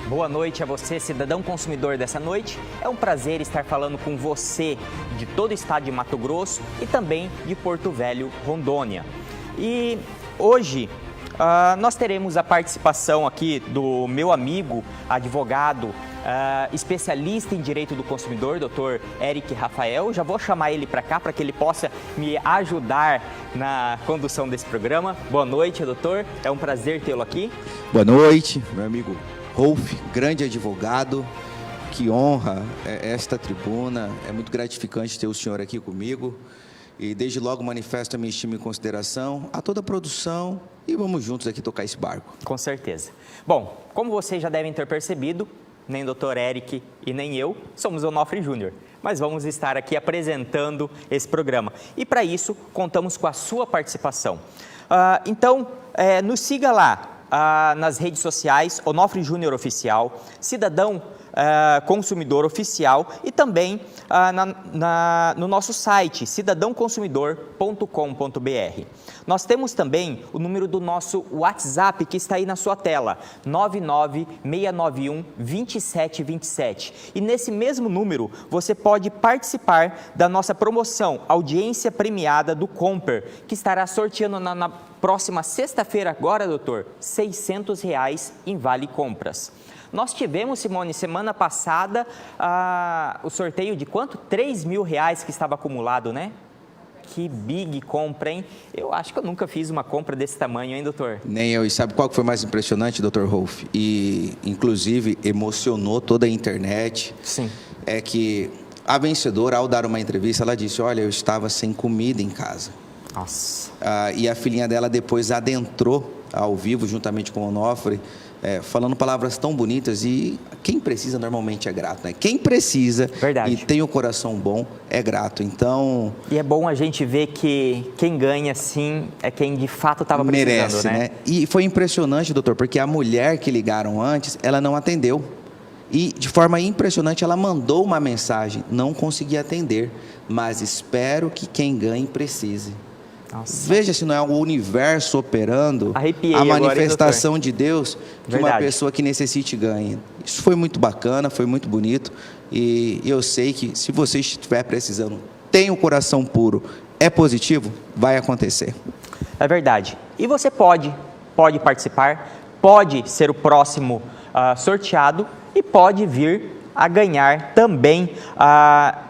Boa noite a você, cidadão consumidor dessa noite. É um prazer estar falando com você de todo o estado de Mato Grosso e também de Porto Velho, Rondônia. E hoje nós teremos a participação aqui do meu amigo, advogado, especialista em direito do consumidor, Dr. Eric Rafael. Já vou chamar ele para cá para que ele possa me ajudar na condução desse programa. Boa noite, doutor. É um prazer tê-lo aqui. Boa noite, meu amigo Rolf, grande advogado. Que honra esta tribuna. É muito gratificante ter o senhor aqui comigo. E desde logo manifesto a minha estima e consideração a toda a produção e vamos juntos aqui tocar esse barco. Com certeza. Bom, como vocês já devem ter percebido, nem o Dr. Eric e nem eu somos Onofre Júnior, mas vamos estar aqui apresentando esse programa. E para isso, contamos com a sua participação. Então, nos siga lá nas redes sociais, Onofre Júnior Oficial, Cidadão Consumidor Oficial e também no nosso site, cidadãoconsumidor.com.br. Nós temos também o número do nosso WhatsApp que está aí na sua tela, 99691-2727. E nesse mesmo número você pode participar da nossa promoção Audiência Premiada do Comper, que estará sorteando na próxima sexta-feira agora, doutor, R$ 600 em Vale Compras. Nós tivemos, Simone, semana passada, o sorteio de quanto? R$3.000 que estava acumulado, né? Que big compra, hein? Eu acho que eu nunca fiz uma compra desse tamanho, hein, doutor? Nem eu. E sabe qual que foi mais impressionante, doutor Rolf? E, inclusive, emocionou toda a internet. Sim. É que a vencedora, ao dar uma entrevista, ela disse, olha, eu estava sem comida em casa. Nossa. E a filhinha dela depois adentrou ao vivo, juntamente com o Onofre, falando palavras tão bonitas, e quem precisa normalmente é grato, né? Quem precisa Verdade. E tem o coração bom é grato, então... E é bom a gente ver que quem ganha, sim, é quem de fato estava precisando, merece, né? E foi impressionante, doutor, porque a mulher que ligaram antes, ela não atendeu. E, de forma impressionante, ela mandou uma mensagem, não consegui atender, mas espero que quem ganhe precise. Nossa. Veja se não é o universo operando. Arrepiei a manifestação agora, hein, de Deus que Verdade. uma pessoa que necessite ganhe. Isso foi muito bacana, foi muito bonito. E eu sei que se você estiver precisando, tem o coração puro, é positivo, vai acontecer. É verdade. E você pode participar, pode ser o próximo sorteado e pode vir a ganhar também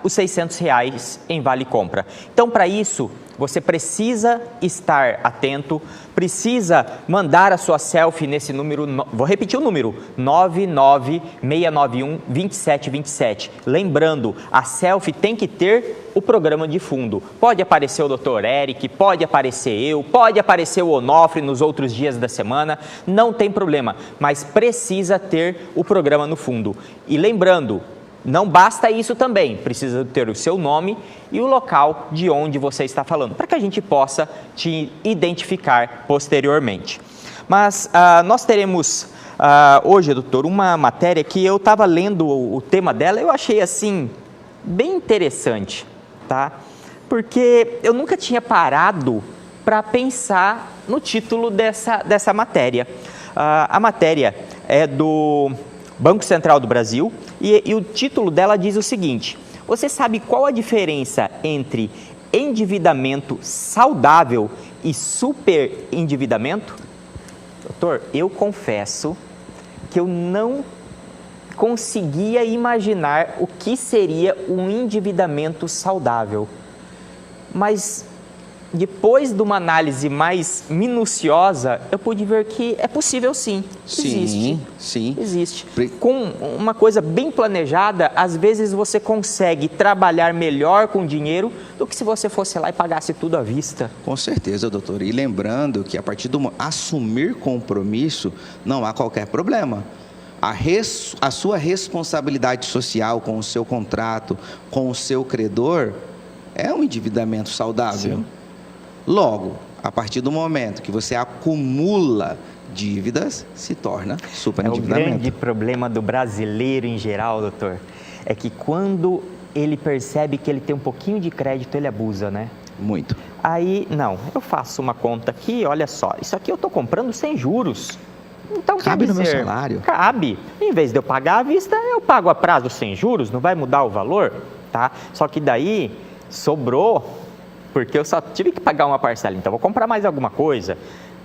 os R$600 em Vale Compra. Então, para isso, você precisa estar atento, precisa mandar a sua selfie nesse número, vou repetir o número, 99691-2727. Lembrando, a selfie tem que ter o programa de fundo. Pode aparecer o Dr. Eric, pode aparecer eu, pode aparecer o Onofre nos outros dias da semana, não tem problema, mas precisa ter o programa no fundo. E lembrando, não basta isso também, precisa ter o seu nome e o local de onde você está falando, para que a gente possa te identificar posteriormente. Mas nós teremos hoje, doutor, uma matéria que eu estava lendo o tema dela, eu achei assim, bem interessante, tá? Porque eu nunca tinha parado para pensar no título dessa matéria. A matéria é do Banco Central do Brasil, e o título dela diz o seguinte: você sabe qual a diferença entre endividamento saudável e superendividamento? Doutor, eu confesso que eu não conseguia imaginar o que seria um endividamento saudável, mas depois de uma análise mais minuciosa, eu pude ver que é possível sim. Existe. Sim. Existe. Com uma coisa bem planejada, às vezes você consegue trabalhar melhor com dinheiro do que se você fosse lá e pagasse tudo à vista. Com certeza, doutor. E lembrando que a partir do assumir compromisso, não há qualquer problema. A sua responsabilidade social com o seu contrato, com o seu credor, é um endividamento saudável. Sim. Logo, a partir do momento que você acumula dívidas, se torna superendividamento. O grande problema do brasileiro em geral, doutor, é que quando ele percebe que ele tem um pouquinho de crédito, ele abusa, né? Muito. Aí, não, eu faço uma conta aqui, olha só, isso aqui eu estou comprando sem juros. Então, cabe quer no meu dizer, salário. Cabe. Em vez de eu pagar à vista, eu pago a prazo sem juros, não vai mudar o valor, tá? Só que daí sobrou, porque eu só tive que pagar uma parcela, então vou comprar mais alguma coisa.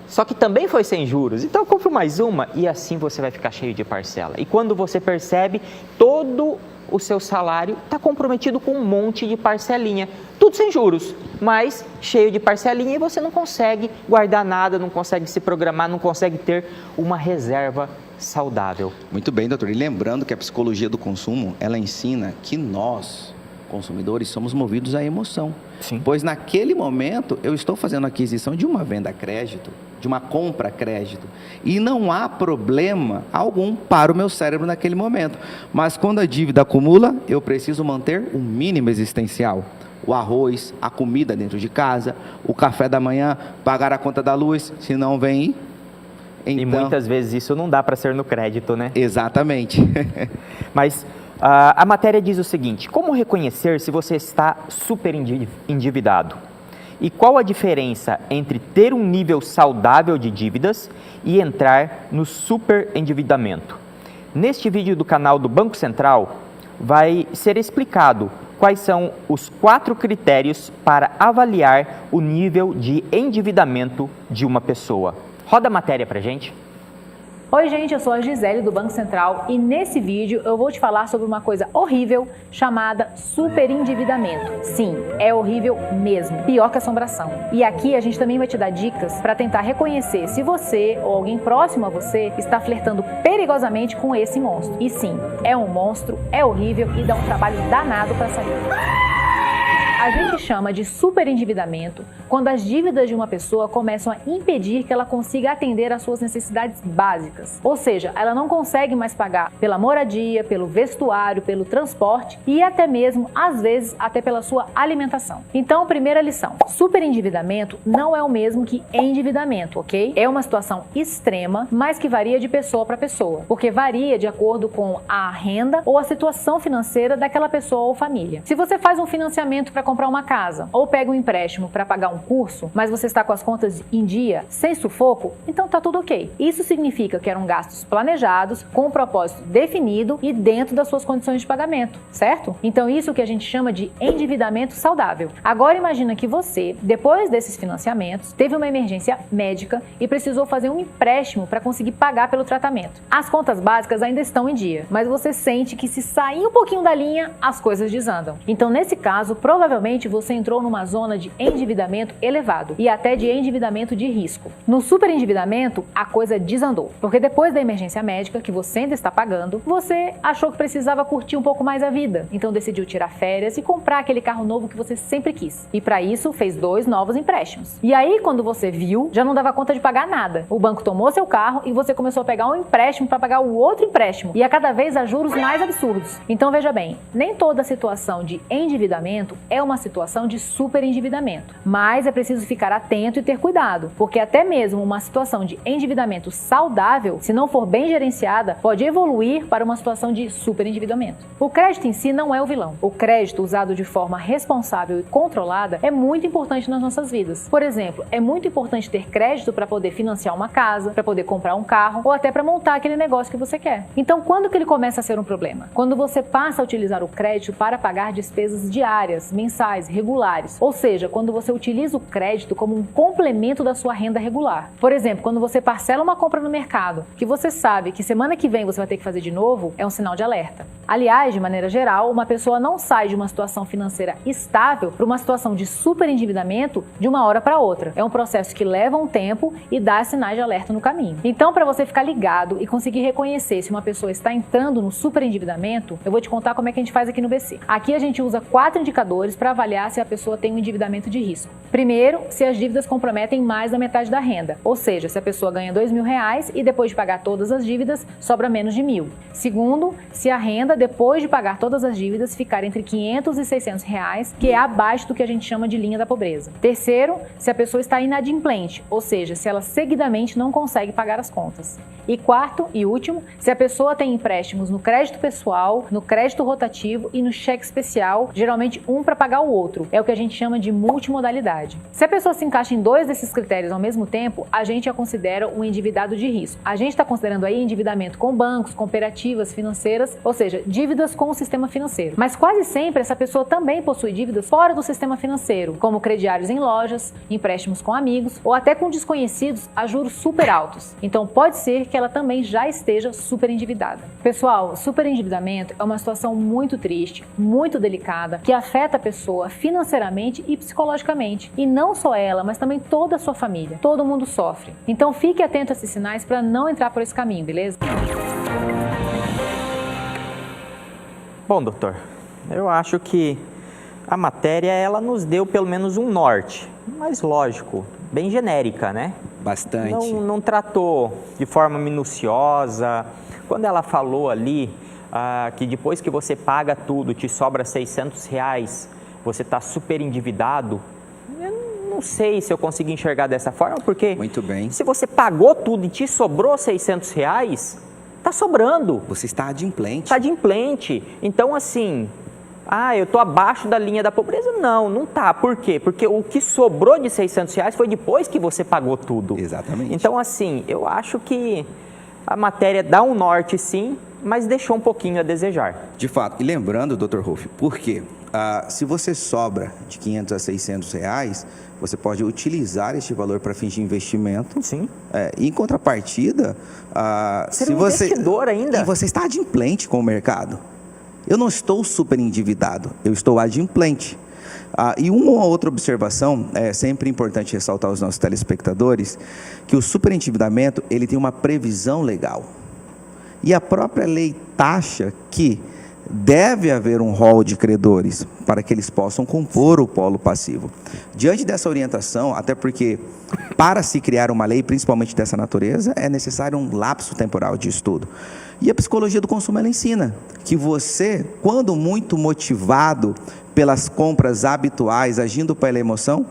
Só que também foi sem juros, então eu compro mais uma e assim você vai ficar cheio de parcela. E quando você percebe, todo o seu salário está comprometido com um monte de parcelinha, tudo sem juros, mas cheio de parcelinha e você não consegue guardar nada, não consegue se programar, não consegue ter uma reserva saudável. Muito bem, doutor. E lembrando que a psicologia do consumo, ela ensina que nós, consumidores, somos movidos à emoção. Sim. Pois naquele momento eu estou fazendo a aquisição de uma venda a crédito, de uma compra a crédito, e não há problema algum para o meu cérebro naquele momento. Mas quando a dívida acumula, eu preciso manter o mínimo existencial. O arroz, a comida dentro de casa, o café da manhã, pagar a conta da luz, se não vem. Então, e muitas vezes isso não dá para ser no crédito, né? Exatamente. Mas a matéria diz o seguinte: como reconhecer se você está super endividado? E qual a diferença entre ter um nível saudável de dívidas e entrar no super endividamento? Neste vídeo do canal do Banco Central, vai ser explicado quais são os 4 critérios para avaliar o nível de endividamento de uma pessoa. Roda a matéria pra gente. Oi gente, eu sou a Gisele do Banco Central e nesse vídeo eu vou te falar sobre uma coisa horrível chamada superendividamento. Sim, é horrível mesmo, pior que assombração. E aqui a gente também vai te dar dicas para tentar reconhecer se você ou alguém próximo a você está flertando perigosamente com esse monstro. E sim, é um monstro, é horrível e dá um trabalho danado para sair. A gente chama de superendividamento quando as dívidas de uma pessoa começam a impedir que ela consiga atender às suas necessidades básicas. Ou seja, ela não consegue mais pagar pela moradia, pelo vestuário, pelo transporte e até mesmo, às vezes, até pela sua alimentação. Então, primeira lição: superendividamento não é o mesmo que endividamento, ok? É uma situação extrema, mas que varia de pessoa para pessoa, porque varia de acordo com a renda ou a situação financeira daquela pessoa ou família. Se você faz um financiamento para comprar uma casa ou pega um empréstimo para pagar um curso, mas você está com as contas em dia, sem sufoco, então tá tudo ok. Isso significa que eram gastos planejados, com um propósito definido e dentro das suas condições de pagamento, certo? Então isso que a gente chama de endividamento saudável. Agora imagina que você, depois desses financiamentos, teve uma emergência médica e precisou fazer um empréstimo para conseguir pagar pelo tratamento. As contas básicas ainda estão em dia, mas você sente que se sair um pouquinho da linha, as coisas desandam. Então nesse caso, provavelmente você entrou numa zona de endividamento elevado e até de endividamento de risco. No superendividamento, a coisa desandou, porque depois da emergência médica que você ainda está pagando, você achou que precisava curtir um pouco mais a vida, então decidiu tirar férias e comprar aquele carro novo que você sempre quis. E para isso, fez 2 novos empréstimos. E aí, quando você viu, já não dava conta de pagar nada. O banco tomou seu carro e você começou a pegar um empréstimo para pagar o outro empréstimo, e a cada vez a juros mais absurdos. Então veja bem, nem toda situação de endividamento é uma situação de superendividamento, mas é preciso ficar atento e ter cuidado, porque até mesmo uma situação de endividamento saudável, se não for bem gerenciada, pode evoluir para uma situação de superendividamento. O crédito em si não é o vilão. O crédito usado de forma responsável e controlada é muito importante nas nossas vidas. Por exemplo, é muito importante ter crédito para poder financiar uma casa, para poder comprar um carro ou até para montar aquele negócio que você quer. Então, quando que ele começa a ser um problema? Quando você passa a utilizar o crédito para pagar despesas diárias, mensais, regulares. Ou seja, quando você utiliza o crédito como um complemento da sua renda regular. Por exemplo, quando você parcela uma compra no mercado, que você sabe que semana que vem você vai ter que fazer de novo, é um sinal de alerta. Aliás, de maneira geral, uma pessoa não sai de uma situação financeira estável para uma situação de superendividamento de uma hora para outra. É um processo que leva um tempo e dá sinais de alerta no caminho. Então, para você ficar ligado e conseguir reconhecer se uma pessoa está entrando no superendividamento, eu vou te contar como é que a gente faz aqui no BC. Aqui a gente usa 4 indicadores para avaliar se a pessoa tem um endividamento de risco. Primeiro, se as dívidas comprometem mais da metade da renda, ou seja, se a pessoa ganha R$2.000 e depois de pagar todas as dívidas, sobra menos de R$1.000. Segundo, se a renda depois de pagar todas as dívidas ficar entre R$500 e R$600, que é abaixo do que a gente chama de linha da pobreza. Terceiro, se a pessoa está inadimplente, ou seja, se ela seguidamente não consegue pagar as contas. E quarto e último, se a pessoa tem empréstimos no crédito pessoal, no crédito rotativo e no cheque especial, geralmente um para pagar o outro. É o que a gente chama de multimodalidade. Se a pessoa se encaixa em 2 desses critérios ao mesmo tempo, a gente a considera um endividado de risco. A gente está considerando aí endividamento com bancos, cooperativas financeiras, ou seja, dívidas com o sistema financeiro. Mas quase sempre essa pessoa também possui dívidas fora do sistema financeiro, como crediários em lojas, empréstimos com amigos ou até com desconhecidos a juros super altos. Então pode ser que ela também já esteja super endividada. Pessoal, superendividamento é uma situação muito triste, muito delicada, que afeta a pessoa financeiramente e psicologicamente. E não só ela, mas também toda a sua família. Todo mundo sofre. Então fique atento a esses sinais para não entrar por esse caminho, beleza? Bom, doutor, eu acho que a matéria ela nos deu pelo menos um norte, mas lógico, bem genérica, né? Bastante. Não tratou de forma minuciosa. Quando ela falou ali que depois que você paga tudo, te sobra R$600, você está super endividado, eu não sei se eu consigo enxergar dessa forma, porque Muito bem. se você pagou tudo e te sobrou R$600, está sobrando. Você está adimplente. Está adimplente. Então, assim, eu estou abaixo da linha da pobreza? Não tá. Por quê? Porque o que sobrou de R$600 foi depois que você pagou tudo. Exatamente. Então, assim, eu acho que a matéria dá um norte, sim, mas deixou um pouquinho a desejar. De fato. E lembrando, Dr. Rolf, por quê? Se você sobra de R$500 a R$600, você pode utilizar este valor para fins de investimento. Sim. E em contrapartida, Ser um investidor ainda. E você está adimplente com o mercado. Eu não estou super endividado, eu estou adimplente. E uma outra observação, é sempre importante ressaltar aos nossos telespectadores, que o superendividamento ele tem uma previsão legal. E a própria lei taxa que deve haver um rol de credores para que eles possam compor o polo passivo. Diante dessa orientação, até porque para se criar uma lei, principalmente dessa natureza, é necessário um lapso temporal de estudo. E a psicologia do consumo, ela ensina que você, quando muito motivado pelas compras habituais, agindo pela emoção,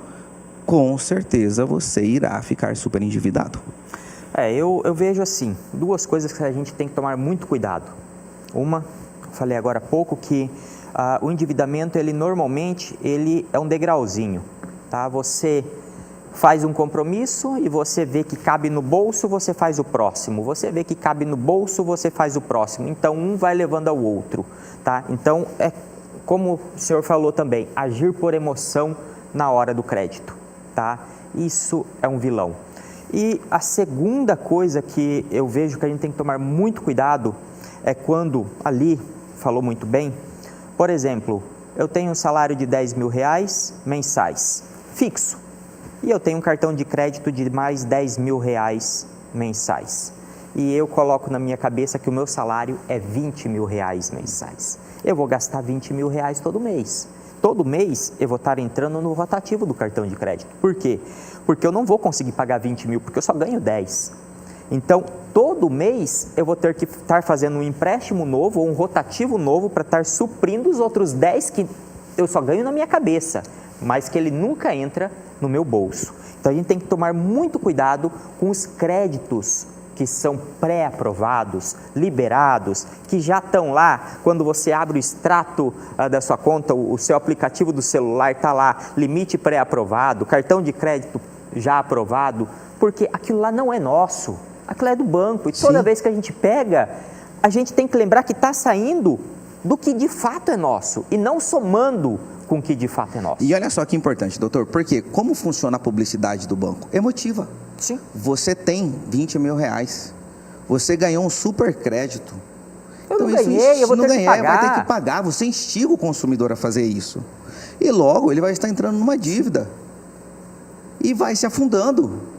com certeza você irá ficar super endividado. Eu vejo assim, 2 coisas que a gente tem que tomar muito cuidado. Uma, falei agora há pouco, que o endividamento, ele normalmente, ele é um degrauzinho, tá? Você faz um compromisso e você vê que cabe no bolso, você faz o próximo. Você vê que cabe no bolso, você faz o próximo. Então, um vai levando ao outro, tá? Então, é como o senhor falou também, agir por emoção na hora do crédito, tá? Isso é um vilão. E a segunda coisa que eu vejo que a gente tem que tomar muito cuidado é quando, ali, falou muito bem, por exemplo, eu tenho um salário de R$10 mil mensais, fixo, e eu tenho um cartão de crédito de mais R$10 mil mensais. E eu coloco na minha cabeça que o meu salário é R$20 mil mensais. Eu vou gastar R$20 mil todo mês. Todo mês eu vou estar entrando no rotativo do cartão de crédito. Por quê? Porque eu não vou conseguir pagar 20 mil, porque eu só ganho 10. Então, todo mês eu vou ter que estar fazendo um empréstimo novo ou um rotativo novo para estar suprindo os outros 10 que eu só ganho na minha cabeça, mas que ele nunca entra no meu bolso. Então, a gente tem que tomar muito cuidado com os créditos que são pré-aprovados, liberados, que já estão lá, quando você abre o extrato da sua conta, o seu aplicativo do celular está lá, limite pré-aprovado, cartão de crédito já aprovado, porque aquilo lá não é nosso, aquilo é do banco, e toda vez que a gente pega, a gente tem que lembrar que está saindo do que de fato é nosso, e não somando com o que de fato é nosso. E olha só que importante, doutor, porque como funciona a publicidade do banco? Emotiva. Sim. Você tem R$20 mil, você ganhou um super crédito. Eu não ganhei, eu vou ter que pagar. Vai ter que pagar, você instiga o consumidor a fazer isso. E logo ele vai estar entrando numa dívida. E vai se afundando.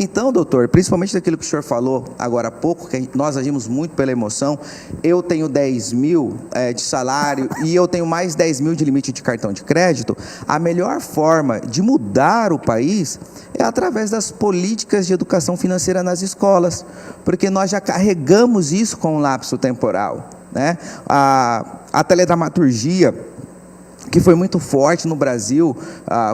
Então, doutor, principalmente daquilo que o senhor falou agora há pouco, que nós agimos muito pela emoção, eu tenho 10 mil de salário e eu tenho mais 10 mil de limite de cartão de crédito, a melhor forma de mudar o país é através das políticas de educação financeira nas escolas, porque nós já carregamos isso com um lapso temporal, né? A teledramaturgia, que foi muito forte no Brasil,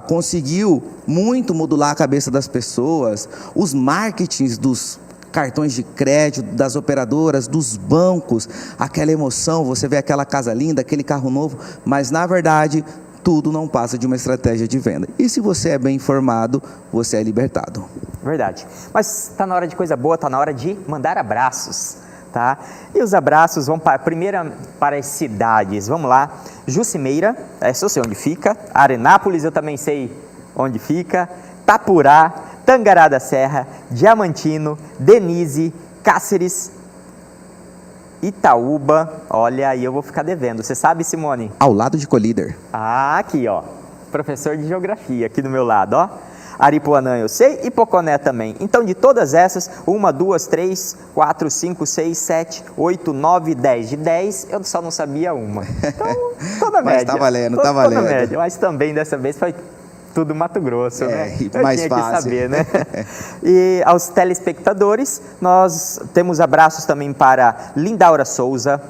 conseguiu muito modular a cabeça das pessoas, os marketings dos cartões de crédito, das operadoras, dos bancos, aquela emoção, você vê aquela casa linda, aquele carro novo, mas na verdade tudo não passa de uma estratégia de venda. E se você é bem informado, você é libertado. Verdade. Mas está na hora de coisa boa, está na hora de mandar abraços, tá? E os abraços vão primeiro para as cidades. Vamos lá. Jucimeira, essa eu sei onde fica. Arenápolis eu também sei onde fica. Tapurá, Tangará da Serra, Diamantino, Denise, Cáceres, Itaúba. Olha, aí eu vou ficar devendo. Você sabe, Simone? Ao lado de Colíder. Ah, aqui, ó. Professor de geografia aqui do meu lado, ó. Aripuanã eu sei e Poconé também. Então, de todas essas, 1, 2, 3, 4, 5, 6, 7, 8, 9, 10. De 10, eu só não sabia uma. Então, toda média. Mas tá valendo, tá toda valendo. Média. Mas também, dessa vez, foi tudo Mato Grosso, né? Eu mais tinha fácil. que saber, né? E aos telespectadores, nós temos abraços também para Lindaura Souza,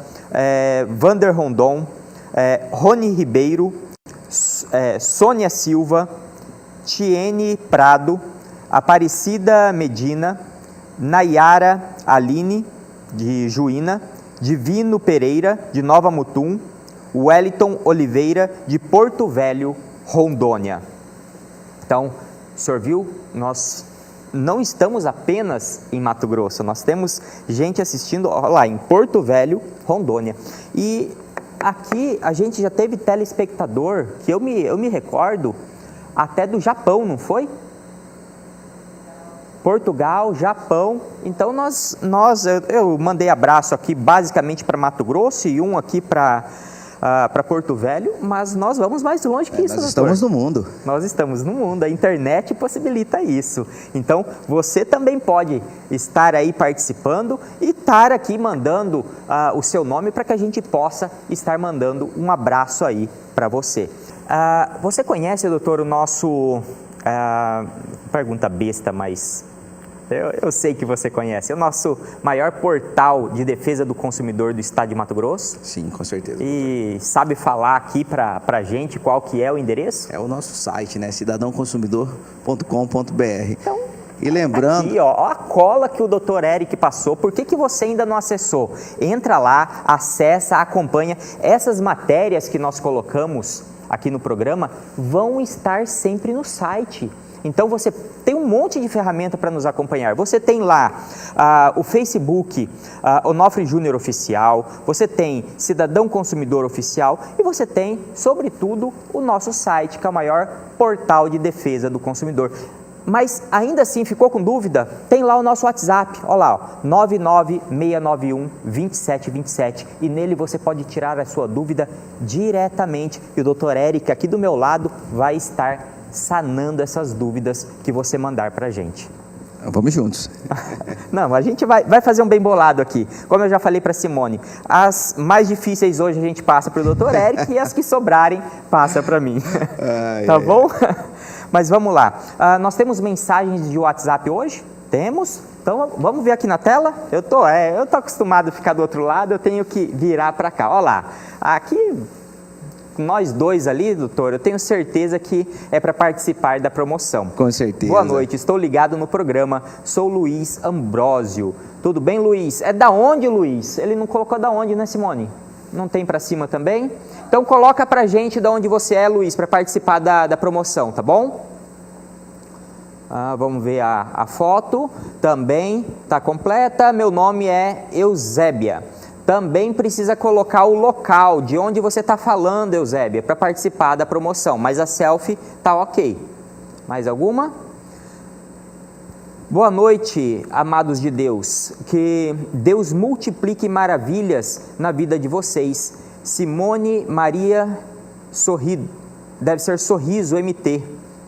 Vander Rondon, Rony Ribeiro, Sônia Silva, Tiene Prado, Aparecida Medina, Nayara Aline, de Juína, Divino Pereira, de Nova Mutum, Wellington Oliveira, de Porto Velho, Rondônia. Então, o senhor viu? Nós não estamos apenas em Mato Grosso, nós temos gente assistindo lá em Porto Velho, Rondônia. E aqui a gente já teve telespectador, que eu me recordo, até do Japão, não foi? Portugal, Japão. Então eu mandei abraço aqui basicamente para Mato Grosso e um aqui para Porto Velho, mas nós vamos mais longe que isso, Nós doutor. estamos no mundo. Nós estamos no mundo, a internet possibilita isso. Então, você também pode estar aí participando e estar aqui mandando o seu nome para que a gente possa estar mandando um abraço aí para você. Você conhece, doutor, o nosso... pergunta besta, mas eu sei que você conhece. É o nosso maior portal de defesa do consumidor do estado de Mato Grosso. Sim, com certeza. E sabe falar aqui para a gente qual que é o endereço? É o nosso site, né? cidadãoconsumidor.com.br. Então, e lembrando... aqui, ó, a cola que o Dr. Eric passou, por que você ainda não acessou? Entra lá, acessa, acompanha. Essas matérias que nós colocamos aqui no programa vão estar sempre no site. Então você tem um monte de ferramenta para nos acompanhar. Você tem lá o Facebook, Onofre Júnior Oficial, você tem Cidadão Consumidor Oficial e você tem, sobretudo, o nosso site, que é o maior portal de defesa do consumidor. Mas ainda assim ficou com dúvida? Tem lá o nosso WhatsApp, olha lá, 99691-2727 e nele você pode tirar a sua dúvida diretamente e o Dr. Eric aqui do meu lado vai estar sanando essas dúvidas que você mandar para a gente. Vamos juntos. Não, a gente vai fazer um bem bolado aqui. Como eu já falei para Simone, as mais difíceis hoje a gente passa para o Dr. Eric e as que sobrarem passa para mim. Tá bom? Mas vamos lá. Nós temos mensagens de WhatsApp hoje? Temos. Então vamos ver aqui na tela. Eu tô acostumado a ficar do outro lado, eu tenho que virar para cá. Olha lá. Aqui, nós dois ali, doutor, eu tenho certeza que é para participar da promoção. Com certeza. Boa noite, estou ligado no programa. Sou Luiz Ambrósio. Tudo bem, Luiz? É da onde, Luiz? Ele não colocou da onde, né, Simone? Não tem para cima também? Então coloca pra gente de onde você é, Luiz, para participar da promoção, tá bom? Vamos ver a foto, também está completa. Meu nome é Eusébia. Também precisa colocar o local, de onde você está falando, Eusébia, para participar da promoção, mas a selfie está ok. Mais alguma? Boa noite, amados de Deus. Que Deus multiplique maravilhas na vida de vocês. Simone Maria Sorriso, deve ser Sorriso MT,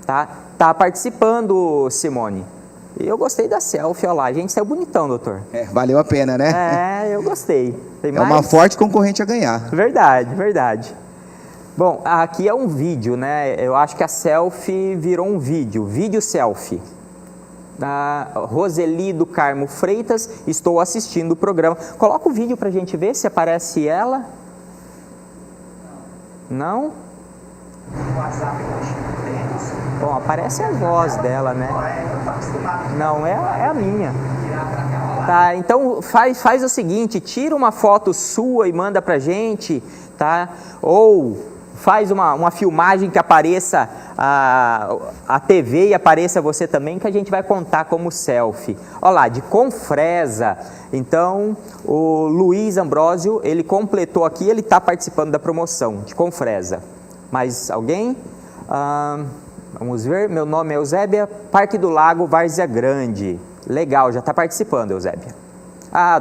tá? Tá participando, Simone. E eu gostei da selfie, olha lá, a gente saiu bonitão, doutor. Valeu a pena, né? Eu gostei. Tem mais? Uma forte concorrente a ganhar. Verdade, verdade. Bom, aqui é um vídeo, né? Eu acho que a selfie virou um vídeo selfie. Roseli do Carmo Freitas, estou assistindo o programa. Coloca o vídeo pra gente ver se aparece ela. Não? Bom, aparece a voz dela, né? Não, é a minha. Tá, então faz o seguinte, tira uma foto sua e manda pra gente, tá? Ou faz uma filmagem que apareça a TV e apareça você também, que a gente vai contar como selfie. Olha lá, de Confresa. Então, o Luiz Ambrósio, ele completou aqui, ele está participando da promoção de Confresa. Mais alguém? Vamos ver, meu nome é Eusébia, Parque do Lago, Várzea Grande. Legal, já está participando, Eusébia.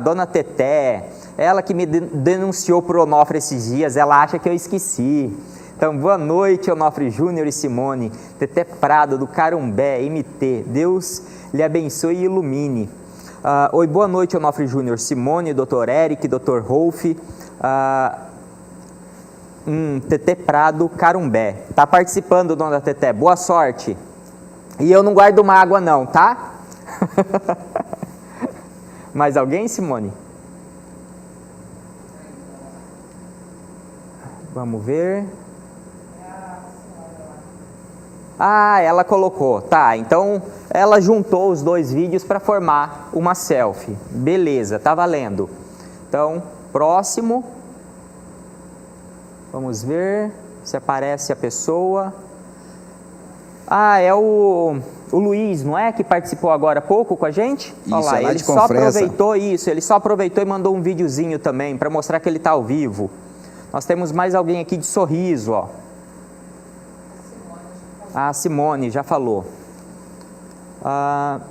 Dona Teté, ela que me denunciou por Onofre esses dias, ela acha que eu esqueci. Então, boa noite, Onofre Júnior e Simone, Teté Prado, do Carumbé, MT, Deus lhe abençoe e ilumine. Oi, boa noite, Onofre Júnior, Simone, Dr. Eric, Dr. Rolf, Teté Prado, Carumbé. Tá participando, dona Teté, boa sorte. E eu não guardo mágoa não, tá? Mais alguém, Simone? Vamos ver. Ela colocou. Tá, então ela juntou os dois vídeos para formar uma selfie. Beleza, tá valendo. Então, próximo. Vamos ver se aparece a pessoa. É o Luiz, não é? Que participou agora há pouco com a gente? Isso, olha lá, lá ele de só Confresa. aproveitou isso, ele só aproveitou e mandou um videozinho também, para mostrar que ele está ao vivo. Nós temos mais alguém aqui de Sorriso, ó. A Simone já falou.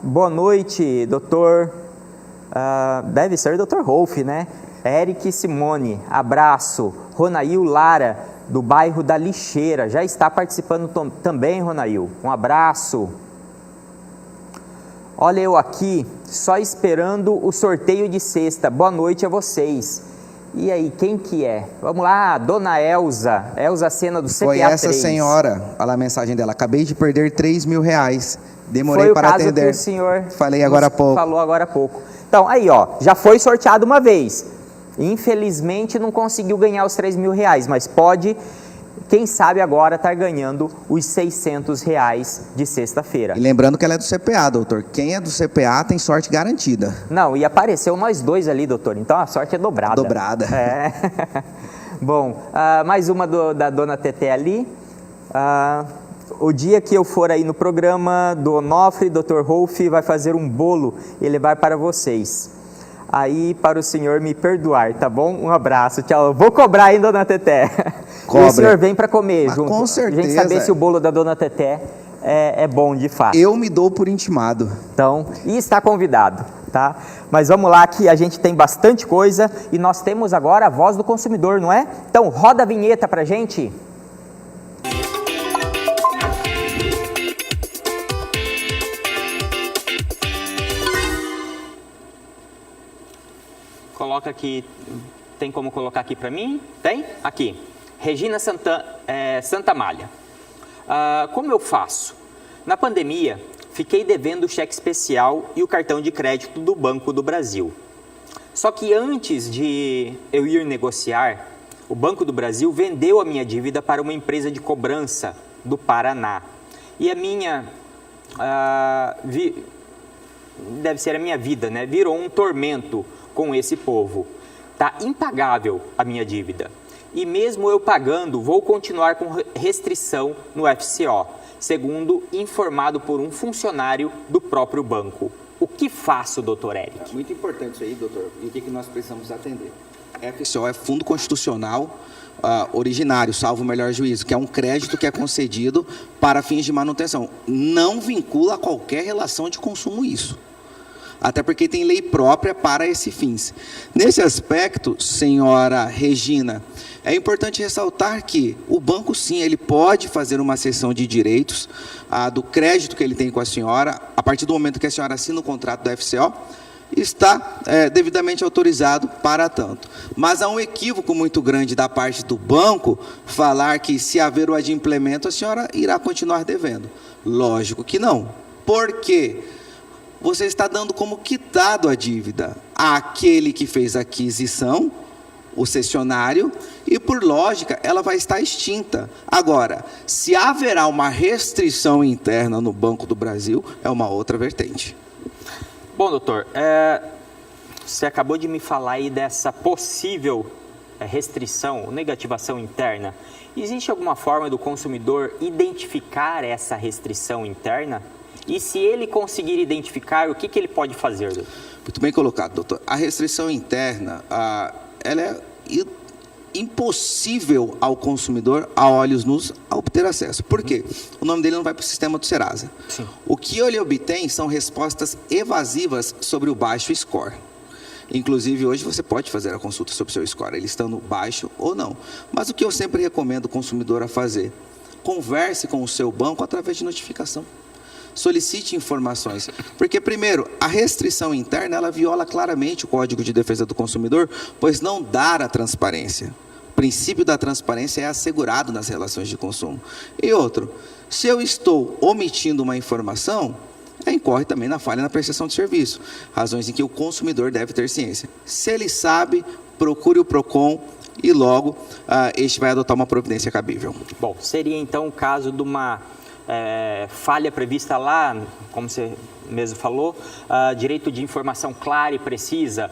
Boa noite, doutor. Deve ser doutor Rolf, né? Eric Simone, abraço. Ronail Lara, do bairro da Lixeira, já está participando também, Ronail. Um abraço. Olha eu aqui, só esperando o sorteio de sexta. Boa noite a vocês. E aí, quem que é? Vamos lá, dona Elza Sena do CPA 3. Foi essa senhora, olha lá a mensagem dela, acabei de perder R$3.000, demorei foi para o caso atender. Que o senhor falei agora há pouco. Falou agora há pouco. Então, aí ó, já foi sorteado uma vez. Infelizmente não conseguiu ganhar os R$3.000, mas pode, quem sabe agora, estar ganhando os R$600 de sexta-feira. E lembrando que ela é do CPA, doutor. Quem é do CPA tem sorte garantida. Não, e apareceu nós dois ali, doutor. Então a sorte é dobrada. Dobrada. É. Bom, mais uma da dona Teté ali. O dia que eu for aí no programa do Onofre, Dr. Rolf vai fazer um bolo e levar para vocês. Aí, para o senhor me perdoar, tá bom? Um abraço, tchau. Vou cobrar, hein, dona Teté? E o senhor vem para comer Mas junto. Com certeza. A gente saber se o bolo da dona Teté é bom de fato. Eu me dou por intimado. Então, e está convidado, tá? Mas vamos lá que a gente tem bastante coisa e nós temos agora a voz do consumidor, não é? Então, roda a vinheta pra gente. Coloca aqui, tem como colocar aqui para mim? Tem? Aqui, Regina Santa Malha. Como eu faço? Na pandemia, fiquei devendo o cheque especial e o cartão de crédito do Banco do Brasil. Só que antes de eu ir negociar, o Banco do Brasil vendeu a minha dívida para uma empresa de cobrança do Paraná. E a minha, deve ser a minha vida, né? Virou um tormento com esse povo. Tá impagável a minha dívida. E mesmo eu pagando, vou continuar com restrição no FCO, segundo informado por um funcionário do próprio banco. O que faço, doutor Eric? Muito importante isso aí, doutor. E o que nós precisamos atender? FCO é Fundo Constitucional Originário, salvo o melhor juízo, que é um crédito que é concedido para fins de manutenção. Não vincula a qualquer relação de consumo isso. Até porque tem lei própria para esse fins. Nesse aspecto, senhora Regina, é importante ressaltar que o banco, sim, ele pode fazer uma cessão de direitos do crédito que ele tem com a senhora, a partir do momento que a senhora assina o contrato do FCO, está devidamente autorizado para tanto. Mas há um equívoco muito grande da parte do banco falar que, se haver o adimplemento, a senhora irá continuar devendo. Lógico que não. Por quê? Você está dando como quitado a dívida àquele que fez a aquisição, o cessionário, e por lógica ela vai estar extinta. Agora, se haverá uma restrição interna no Banco do Brasil, é uma outra vertente. Bom, doutor, você acabou de me falar aí dessa possível restrição, negativação interna. Existe alguma forma do consumidor identificar essa restrição interna? E se ele conseguir identificar, o que ele pode fazer, doutor? Muito bem colocado, doutor. A restrição interna, ela é impossível ao consumidor, a olhos nus, a obter acesso. Por quê? O nome dele não vai para o sistema do Serasa. Sim. O que ele obtém são respostas evasivas sobre o baixo score. Inclusive, hoje você pode fazer a consulta sobre o seu score, ele estando baixo ou não. Mas o que eu sempre recomendo o consumidor a fazer? Converse com o seu banco através de notificação. Solicite informações. Porque, primeiro, a restrição interna, ela viola claramente o Código de Defesa do Consumidor, pois não dá a transparência. O princípio da transparência é assegurado nas relações de consumo. E outro, se eu estou omitindo uma informação, incorre também na falha na prestação de serviço, razões em que o consumidor deve ter ciência. Se ele sabe, procure o PROCON e logo este vai adotar uma providência cabível. Bom, seria então o caso de uma falha prevista lá, como você mesmo falou, direito de informação clara e precisa,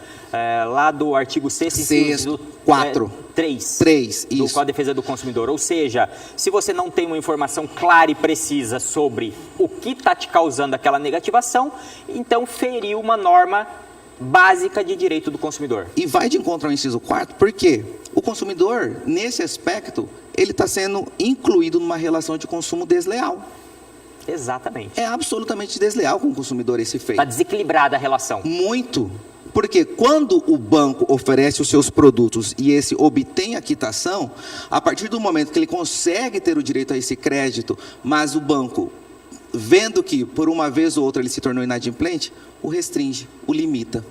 lá do artigo 6º, 4. 3 isso. do Código de Defesa do Consumidor. Ou seja, se você não tem uma informação clara e precisa sobre o que está te causando aquela negativação, então feriu uma norma básica de direito do consumidor. E vai de encontro ao inciso 4, porque o consumidor, nesse aspecto, ele está sendo incluído numa relação de consumo desleal. Exatamente. É absolutamente desleal com o consumidor esse feito. Está desequilibrada a relação. Muito. Porque quando o banco oferece os seus produtos e esse obtém a quitação, a partir do momento que ele consegue ter o direito a esse crédito, mas o banco, vendo que por uma vez ou outra ele se tornou inadimplente, o restringe, o limita.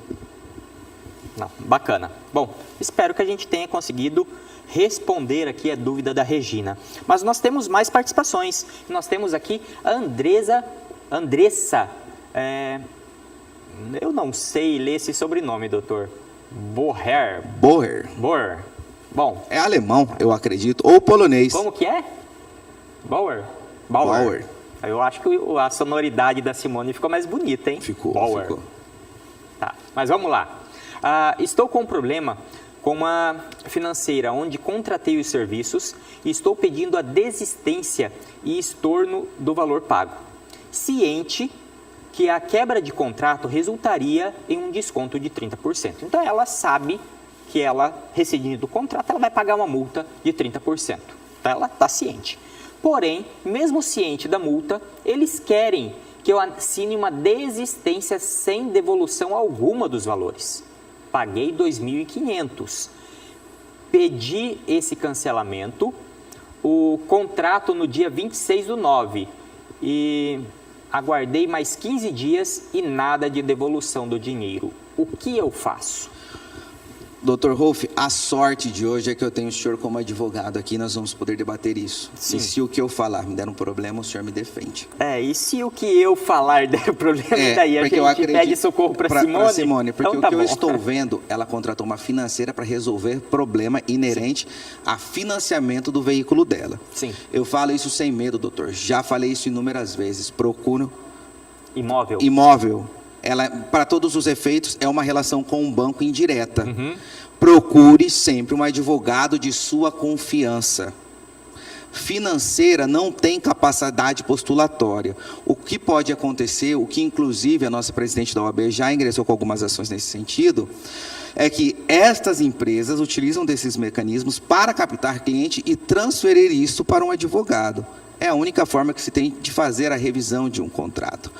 Não, bacana. Bom, espero que a gente tenha conseguido responder aqui a dúvida da Regina. Mas nós temos mais participações. Nós temos aqui a Andressa. Eu não sei ler esse sobrenome, doutor. Boer. Bom. É alemão, eu acredito, ou polonês. Como que é? Bauer. Eu acho que a sonoridade da Simone ficou mais bonita, hein? Ficou. Tá, mas vamos lá. Estou com um problema com uma financeira onde contratei os serviços e estou pedindo a desistência e estorno do valor pago, ciente que a quebra de contrato resultaria em um desconto de 30%. Então, ela sabe que ela, rescindindo do contrato, ela vai pagar uma multa de 30%. Então, ela está ciente. Porém, mesmo ciente da multa, eles querem que eu assine uma desistência sem devolução alguma dos valores. Paguei R$ 2.500. Pedi esse cancelamento, o contrato no dia 26/9 e aguardei mais 15 dias e nada de devolução do dinheiro. O que eu faço? Dr. Rolf, a sorte de hoje é que eu tenho o senhor como advogado aqui, nós vamos poder debater isso. Sim. E se o que eu falar me der um problema, o senhor me defende. E se o que eu falar der problema, daí a gente pede socorro para Simone? Porque então, o que eu estou vendo, ela contratou uma financeira para resolver problema inerente a financiamento do veículo dela. Sim. Eu falo isso sem medo, doutor. Já falei isso inúmeras vezes. Procuro imóvel. Ela, para todos os efeitos, é uma relação com um banco indireta. Procure sempre um advogado de sua confiança. Financeira não tem capacidade postulatória. O que pode acontecer, o que inclusive a nossa presidente da OAB já ingressou com algumas ações nesse sentido, é que estas empresas utilizam desses mecanismos para captar cliente e transferir isso para um advogado. É a única forma que se tem de fazer a revisão de um contrato.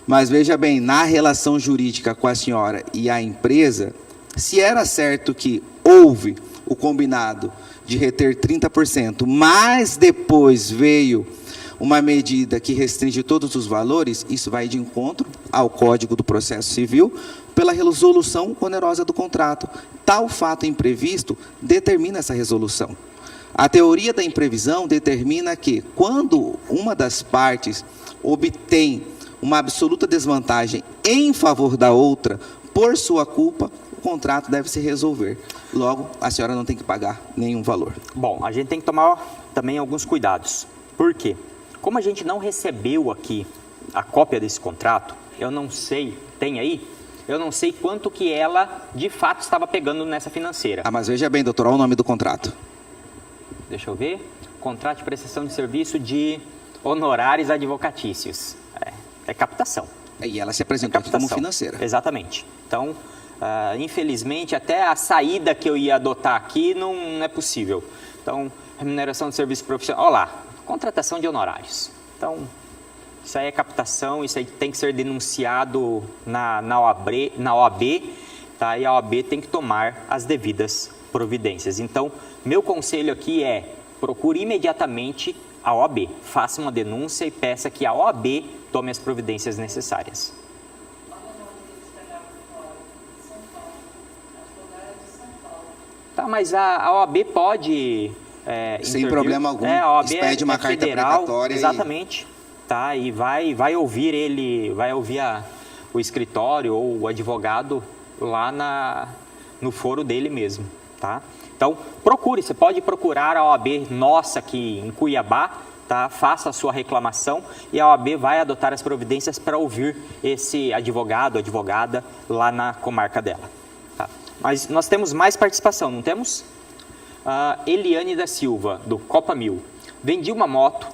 Mas veja bem, na relação jurídica com a senhora e a empresa, se era certo que houve o combinado de reter 30%, mas depois veio uma medida que restringe todos os valores, isso vai de encontro ao Código do Processo Civil pela resolução onerosa do contrato. Tal fato imprevisto determina essa resolução. A teoria da imprevisão determina que, quando uma das partes obtém uma absoluta desvantagem em favor da outra, por sua culpa, o contrato deve se resolver. Logo, a senhora não tem que pagar nenhum valor. Bom, a gente tem que tomar também alguns cuidados. Por quê? Como a gente não recebeu aqui a cópia desse contrato, eu não sei, tem aí? eu não sei quanto que ela, de fato, estava pegando nessa financeira. Ah, mas veja bem, doutor, olha o nome do contrato. Deixa eu ver. Contrato de prestação de serviço de honorários advocatícios. É captação. E ela se apresentou aqui como financeira. Exatamente. Então, infelizmente, até a saída que eu ia adotar aqui não é possível. Então, remuneração de serviço profissional. Olha lá, contratação de honorários. Então, isso aí é captação, isso aí tem que ser denunciado na OAB, tá? E a OAB tem que tomar as devidas providências. Então, meu conselho aqui é: procure imediatamente a OAB, faça uma denúncia e peça que a OAB tome as providências necessárias. Tá, mas a OAB pode sem intervir. problema algum. A OAB expede uma carta precatória. Exatamente. Tá, e vai ouvir o escritório ou o advogado lá no foro dele mesmo, tá? Então, você pode procurar a OAB nossa aqui em Cuiabá, tá? Faça a sua reclamação e a OAB vai adotar as providências para ouvir esse advogado, advogada lá na comarca dela. Tá? Mas nós temos mais participação, não temos? Eliane da Silva, do Copa Mil. Vendi uma moto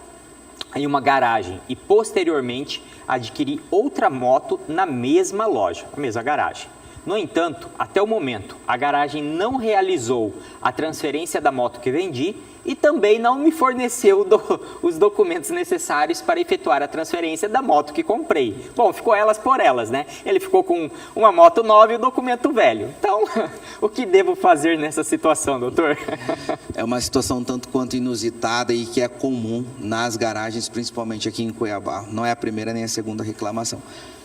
em uma garagem e posteriormente adquiri outra moto na mesma loja, na mesma garagem. No entanto, até o momento, a garagem não realizou a transferência da moto que vendi e também não me forneceu os documentos necessários para efetuar a transferência da moto que comprei. Bom, ficou elas por elas, né? Ele ficou com uma moto nova e o documento velho. Então, o que devo fazer nessa situação, doutor? É uma situação tanto quanto inusitada e que é comum nas garagens, principalmente aqui em Cuiabá. Não é a primeira nem a segunda reclamação.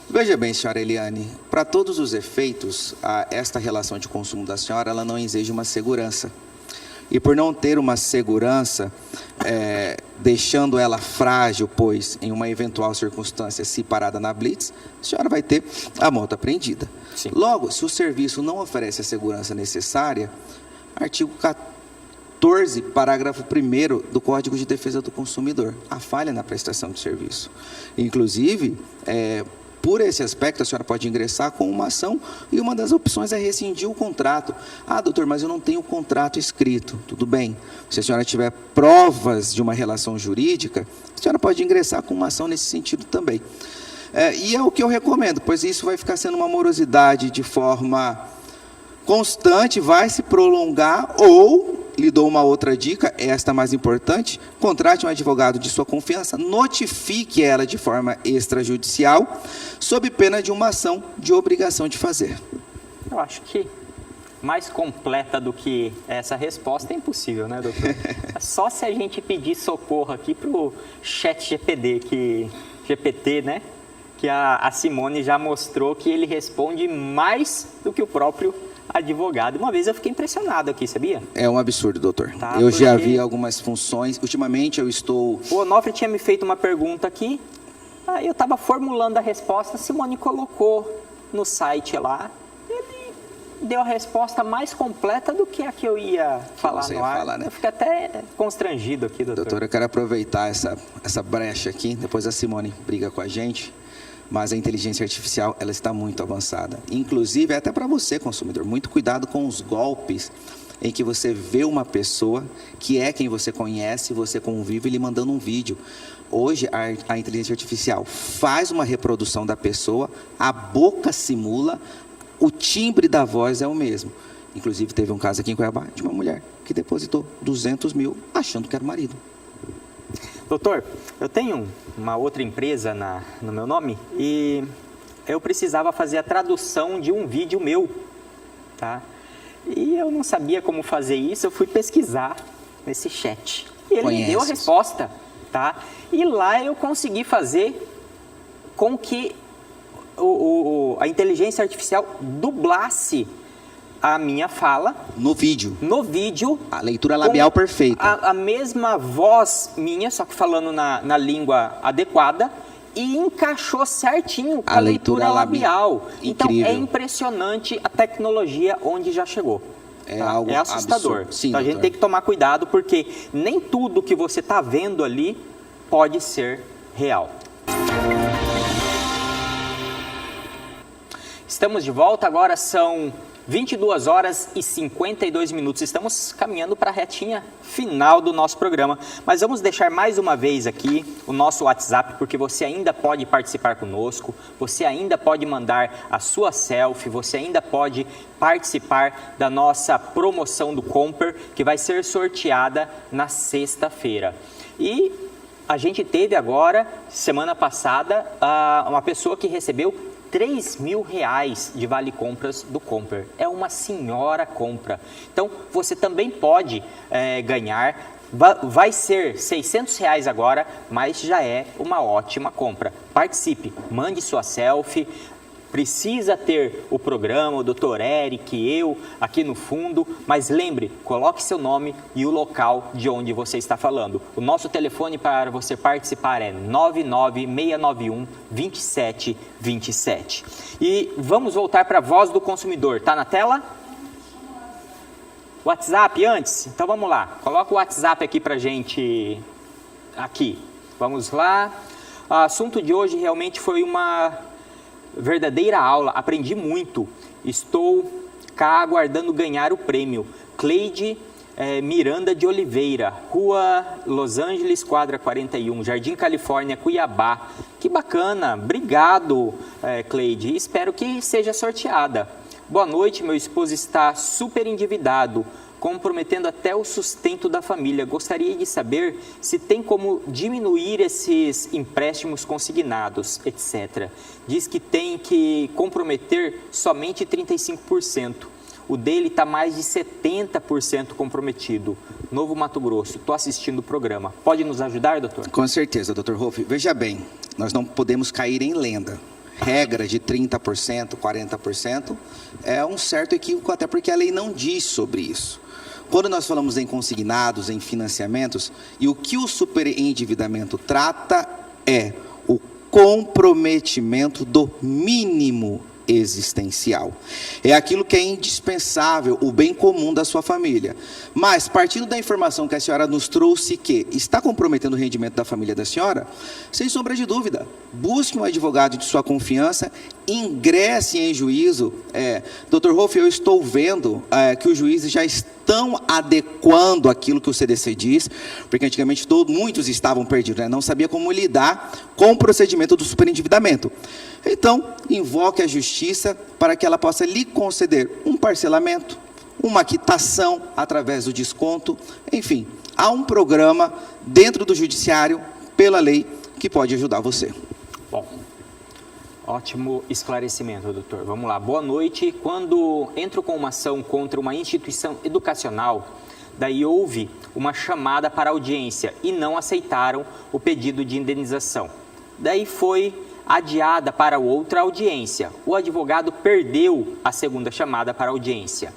Veja bem, senhora Eliane, para todos os efeitos, esta relação de consumo da senhora, ela não exige uma segurança. E por não ter uma segurança, deixando ela frágil, pois em uma eventual circunstância, se parada na blitz, a senhora vai ter a moto apreendida. Sim. Logo, se o serviço não oferece a segurança necessária, artigo 14, parágrafo 1º do Código de Defesa do Consumidor, a falha na prestação de serviço. Inclusive, por esse aspecto, a senhora pode ingressar com uma ação e uma das opções é rescindir o contrato. Ah, doutor, mas eu não tenho contrato escrito. Tudo bem. Se a senhora tiver provas de uma relação jurídica, a senhora pode ingressar com uma ação nesse sentido também. E é o que eu recomendo, pois isso vai ficar sendo uma morosidade de forma constante, vai se prolongar ou... Lhe dou uma outra dica, esta mais importante: contrate um advogado de sua confiança, notifique ela de forma extrajudicial, sob pena de uma ação de obrigação de fazer. Eu acho que mais completa do que essa resposta é impossível, né, doutor? Só se a gente pedir socorro aqui para o chat GPT, né? Que a Simone já mostrou que ele responde mais do que o próprio advogado. Uma vez eu fiquei impressionado aqui, sabia? É um absurdo, doutor. Tá, eu já vi algumas funções. Ultimamente eu estou... O Onofre tinha me feito uma pergunta aqui. Eu estava formulando a resposta. A Simone colocou no site lá. Ele deu a resposta mais completa do que a que eu ia falar no ar. Né? Eu fiquei até constrangido aqui, doutor. Doutor, eu quero aproveitar essa brecha aqui. Depois a Simone briga com a gente. Mas a inteligência artificial, ela está muito avançada. Inclusive, até para você, consumidor, muito cuidado com os golpes em que você vê uma pessoa que é quem você conhece, você convive, lhe mandando um vídeo. Hoje, a inteligência artificial faz uma reprodução da pessoa, a boca simula, o timbre da voz é o mesmo. Inclusive, teve um caso aqui em Cuiabá de uma mulher que depositou 200 mil achando que era o marido. Doutor, eu tenho uma outra empresa no meu nome e eu precisava fazer a tradução de um vídeo meu, tá? E eu não sabia como fazer isso, eu fui pesquisar nesse chat. E ele me deu a resposta, tá? E lá eu consegui fazer com que a inteligência artificial dublasse a minha fala. No vídeo. No vídeo. A leitura labial perfeita. A mesma voz minha, só que falando na língua adequada, e encaixou certinho com a leitura labial. Então, é impressionante a tecnologia onde já chegou. É algo assustador. Sim, então, a gente tem que tomar cuidado, porque nem tudo que você está vendo ali pode ser real. Estamos de volta, agora são 22 horas e 52 minutos. Estamos caminhando para a retinha final do nosso programa, mas vamos deixar mais uma vez aqui o nosso WhatsApp, porque você ainda pode participar conosco, você ainda pode mandar a sua selfie, você ainda pode participar da nossa promoção do Comper, que vai ser sorteada na sexta-feira. E a gente teve agora, semana passada, uma pessoa que recebeu R$3.000 de vale-compras do Comper. É uma senhora compra. Então, você também pode ganhar. Vai ser R$600 agora, mas já é uma ótima compra. Participe, mande sua selfie. Precisa ter o programa, o Dr. Eric, eu, aqui no fundo, mas lembre, coloque seu nome e o local de onde você está falando. O nosso telefone para você participar é 99691-2727. E vamos voltar para a voz do consumidor. Tá na tela? WhatsApp antes? Então vamos lá. Coloca o WhatsApp aqui para gente. Aqui. Vamos lá. O assunto de hoje realmente foi uma verdadeira aula, aprendi muito. Estou cá aguardando ganhar o prêmio. Cleide Miranda de Oliveira, Rua Los Angeles, quadra 41, Jardim Califórnia, Cuiabá. Que bacana, obrigado, Cleide. Espero que seja sorteada. Boa noite, meu esposo está super endividado, comprometendo até o sustento da família. Gostaria de saber se tem como diminuir esses empréstimos consignados, etc. Diz que tem que comprometer somente 35%. O dele está mais de 70% comprometido. Novo Mato Grosso, estou assistindo o programa. Pode nos ajudar, doutor? Com certeza, doutor Rolf. Veja bem, nós não podemos cair em lenda. Regra de 30%, 40% é um certo equívoco, até porque a lei não diz sobre isso. Quando nós falamos em consignados, em financiamentos, e o que o superendividamento trata é o comprometimento do mínimo existencial. É aquilo que é indispensável, o bem comum da sua família. Mas, partindo da informação que a senhora nos trouxe, que está comprometendo o rendimento da família da senhora, sem sombra de dúvida, busque um advogado de sua confiança, ingresse em juízo. Dr. Rolf, eu estou vendo que os juízes já estão adequando aquilo que o CDC diz, porque antigamente muitos estavam perdidos, né? Não sabia como lidar com o procedimento do superendividamento. Então, invoque a justiça para que ela possa lhe conceder um parcelamento, uma quitação através do desconto, enfim, há um programa dentro do judiciário, pela lei, que pode ajudar você. Bom, ótimo esclarecimento, doutor. Vamos lá, boa noite. Quando entro com uma ação contra uma instituição educacional, daí houve uma chamada para audiência e não aceitaram o pedido de indenização. Daí foi adiada para outra audiência. O advogado perdeu a segunda chamada para audiência.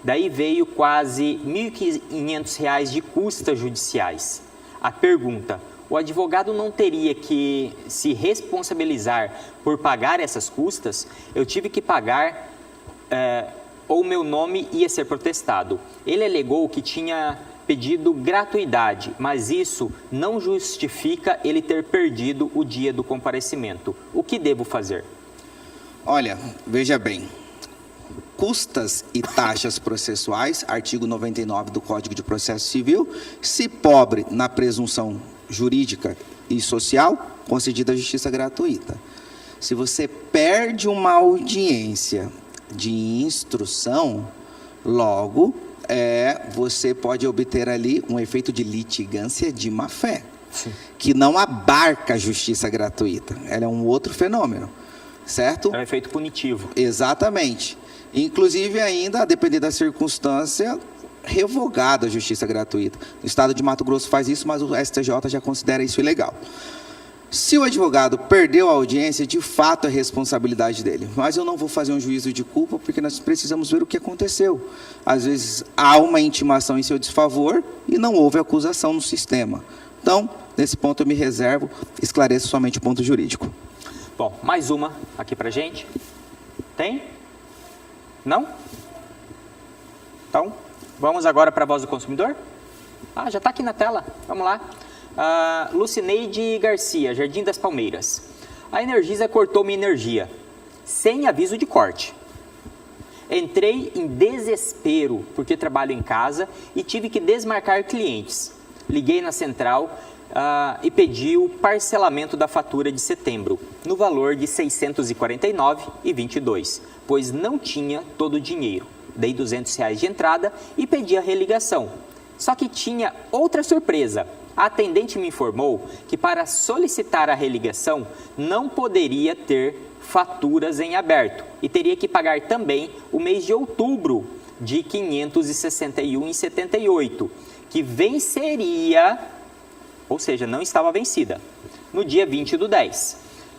Daí veio quase R$ 1.500 de custas judiciais. A pergunta: o advogado não teria que se responsabilizar por pagar essas custas? Eu tive que pagar, ou meu nome ia ser protestado. Ele alegou que tinha pedido gratuidade, mas isso não justifica ele ter perdido o dia do comparecimento. O que devo fazer? Olha, veja bem, custas e taxas processuais, artigo 99 do Código de Processo Civil, se pobre na presunção jurídica e social, concedida a justiça gratuita. Se você perde uma audiência de instrução, logo você pode obter ali um efeito de litigância de má-fé, que não abarca a justiça gratuita. Ela é um outro fenômeno, certo? É um efeito punitivo. Exatamente. Inclusive, ainda, a depender da circunstância, revogada a justiça gratuita. O estado de Mato Grosso faz isso, mas o STJ já considera isso ilegal. Se o advogado perdeu a audiência, de fato é responsabilidade dele. Mas eu não vou fazer um juízo de culpa, porque nós precisamos ver o que aconteceu. Às vezes há uma intimação em seu desfavor e não houve acusação no sistema. Então, nesse ponto eu me reservo, esclareço somente o ponto jurídico. Bom, mais uma aqui pra gente. Tem? Não? Então, vamos agora para a voz do consumidor? Já está aqui na tela. Vamos lá. Lucineide Garcia, Jardim das Palmeiras. A Energisa cortou minha energia. sem aviso de corte. Entrei em desespero, porque trabalho em casa e tive que desmarcar clientes. Liguei na central e pedi o parcelamento da fatura de setembro, no valor de R$ 649,22, pois não tinha todo o dinheiro. Dei R$ 200 de entrada e pedi a religação. Só que tinha outra surpresa. A atendente me informou que para solicitar a religação não poderia ter faturas em aberto e teria que pagar também o mês de outubro de R$ 561,78, que venceria, ou seja, não estava vencida, no dia 20/10.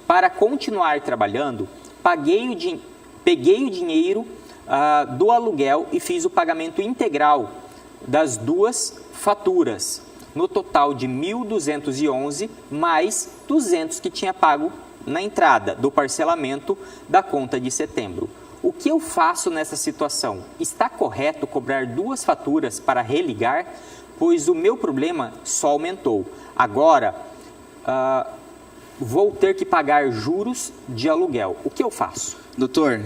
Para continuar trabalhando, peguei o dinheiro do aluguel e fiz o pagamento integral das duas faturas, no total de R$ 1.211 mais 200 que tinha pago na entrada do parcelamento da conta de setembro. O que eu faço nessa situação? Está correto cobrar duas faturas para religar? Pois o meu problema só aumentou. Agora, vou ter que pagar juros de aluguel. O que eu faço? Doutor,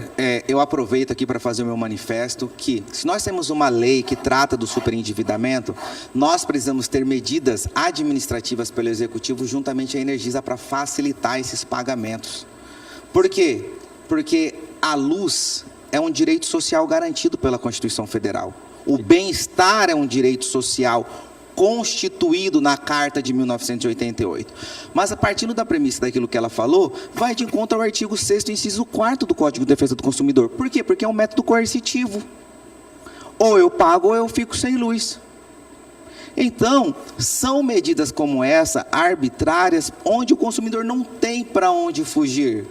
eu aproveito aqui para fazer o meu manifesto que, se nós temos uma lei que trata do superendividamento, nós precisamos ter medidas administrativas pelo Executivo juntamente à Energisa para facilitar esses pagamentos. Por quê? Porque a luz é um direito social garantido pela Constituição Federal. O bem-estar é um direito social constituído na Carta de 1988. Mas, a partir da premissa daquilo que ela falou, vai de encontro ao artigo 6º, inciso 4º do Código de Defesa do Consumidor. Por quê? Porque é um método coercitivo. Ou eu pago ou eu fico sem luz. Então, são medidas como essa, arbitrárias, onde o consumidor não tem para onde fugir.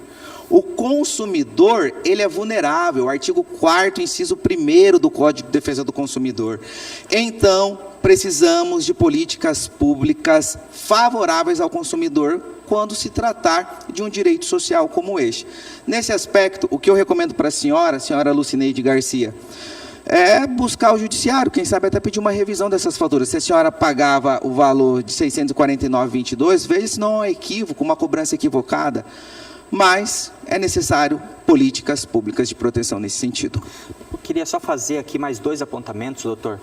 O consumidor, ele é vulnerável, artigo 4º, inciso 1º do Código de Defesa do Consumidor. Então, precisamos de políticas públicas favoráveis ao consumidor quando se tratar de um direito social como este. Nesse aspecto, o que eu recomendo para a senhora Lucineide Garcia, é buscar o judiciário, quem sabe até pedir uma revisão dessas faturas. Se a senhora pagava o valor de R$ 649,22, veja se não é um equívoco, uma cobrança equivocada. Mas é necessário políticas públicas de proteção nesse sentido. Eu queria só fazer aqui mais dois apontamentos, doutor.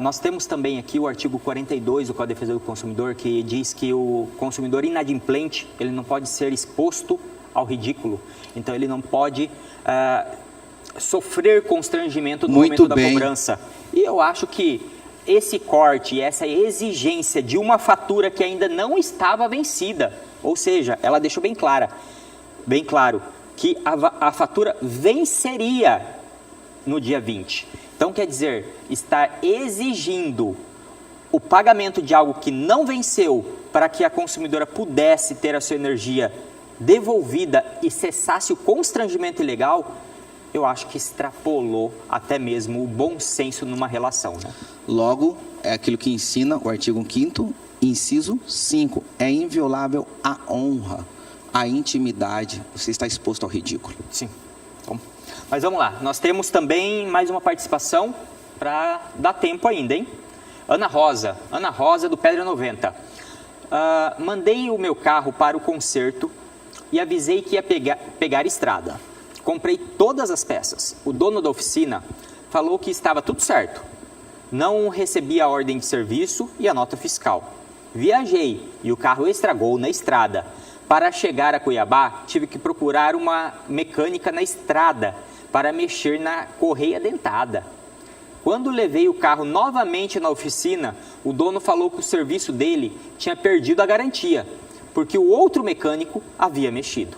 Nós temos também aqui o artigo 42 do Código de Defesa do Consumidor, que diz que o consumidor inadimplente, ele não pode ser exposto ao ridículo. Então, ele não pode sofrer constrangimento no momento da cobrança. E eu acho que esse corte, essa exigência de uma fatura que ainda não estava vencida, ou seja, ela deixou bem claro, que a fatura venceria no dia 20. Então, quer dizer, está exigindo o pagamento de algo que não venceu para que a consumidora pudesse ter a sua energia devolvida e cessasse o constrangimento ilegal, eu acho que extrapolou até mesmo o bom senso numa relação, né? Logo, é aquilo que ensina o artigo 5º, inciso 5. É inviolável a honra, a intimidade. Você está exposto ao ridículo. Sim. Bom, mas vamos lá. Nós temos também mais uma participação para dar tempo ainda, hein? Ana Rosa do Pedra 90. Mandei o meu carro para o conserto e avisei que ia pegar estrada. Comprei todas as peças. O dono da oficina falou que estava tudo certo. Não recebi a ordem de serviço e a nota fiscal. Viajei e o carro estragou na estrada. Para chegar a Cuiabá, tive que procurar uma mecânica na estrada para mexer na correia dentada. Quando levei o carro novamente na oficina, o dono falou que o serviço dele tinha perdido a garantia, porque o outro mecânico havia mexido.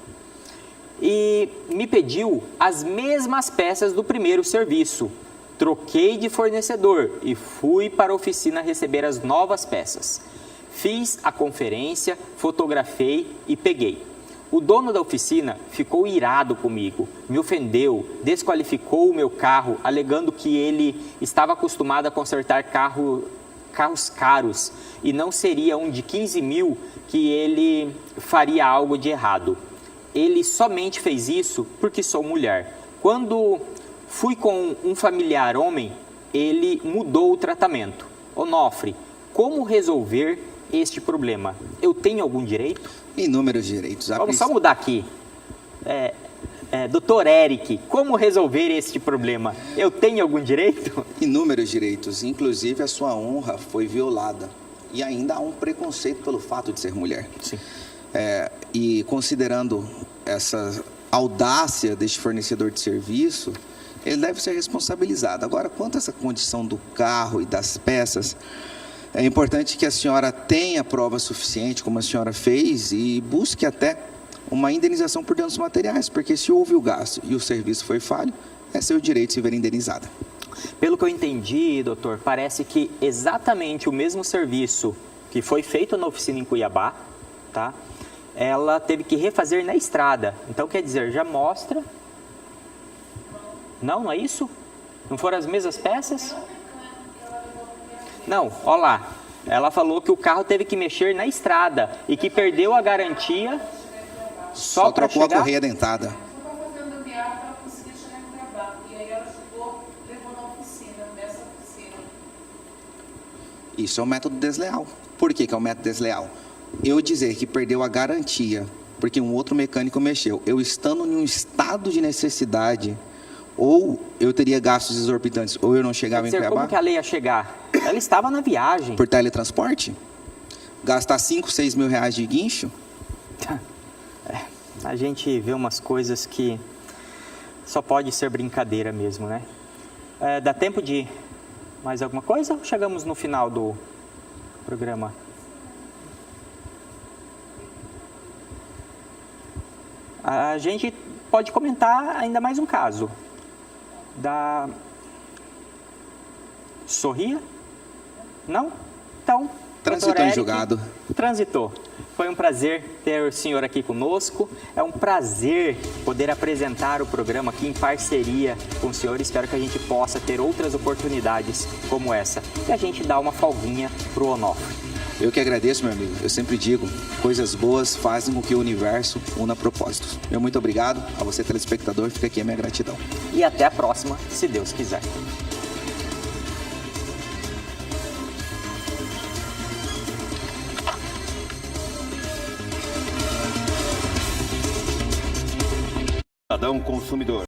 E me pediu as mesmas peças do primeiro serviço. Troquei de fornecedor e fui para a oficina receber as novas peças. Fiz a conferência, fotografei e peguei. O dono da oficina ficou irado comigo, me ofendeu, desqualificou o meu carro, alegando que ele estava acostumado a consertar carros caros e não seria um de 15 mil que ele faria algo de errado. Ele somente fez isso porque sou mulher. Quando fui com um familiar homem, ele mudou o tratamento. Onofre, como resolver este problema? Eu tenho algum direito? Inúmeros direitos. Vamos só mudar aqui. Doutor Eric, como resolver este problema? Eu tenho algum direito? Inúmeros direitos, inclusive a sua honra foi violada. E ainda há um preconceito pelo fato de ser mulher. Sim. E considerando essa audácia deste fornecedor de serviço, ele deve ser responsabilizado. Agora, quanto a essa condição do carro e das peças, é importante que a senhora tenha prova suficiente, como a senhora fez, e busque até uma indenização por danos materiais, porque se houve o gasto e o serviço foi falho, é seu direito de se ver indenizada. Pelo que eu entendi, doutor, parece que exatamente o mesmo serviço que foi feito na oficina em Cuiabá, tá? Ela teve que refazer na estrada. Então, quer dizer, já mostra... Não é isso? Não foram as mesmas peças? Não, olha lá. Ela falou que o carro teve que mexer na estrada e que perdeu a garantia só para chegar... trocou a correia dentada. Isso é um método desleal. Por que é um método desleal? Eu dizer que perdeu a garantia porque um outro mecânico mexeu, eu estando em um estado de necessidade, ou eu teria gastos exorbitantes, ou eu não chegava em Cuiabá. Como que a lei ia chegar? Ela estava na viagem. Por teletransporte? Gastar 5, 6 mil reais de guincho? A gente vê umas coisas que só pode ser brincadeira mesmo, né? Dá tempo de mais alguma coisa ou chegamos no final do programa? A gente pode comentar ainda mais um caso da Sorria? Não? Então, transitou em julgado. Transitou. Foi um prazer ter o senhor aqui conosco. É um prazer poder apresentar o programa aqui em parceria com o senhor. Espero que a gente possa ter outras oportunidades como essa. E a gente dá uma folguinha pro Onofre. Eu que agradeço, meu amigo. Eu sempre digo, coisas boas fazem com que o universo una propósitos. Meu muito obrigado. A você, telespectador, fica aqui a minha gratidão. E até a próxima, se Deus quiser. Cidadão consumidor.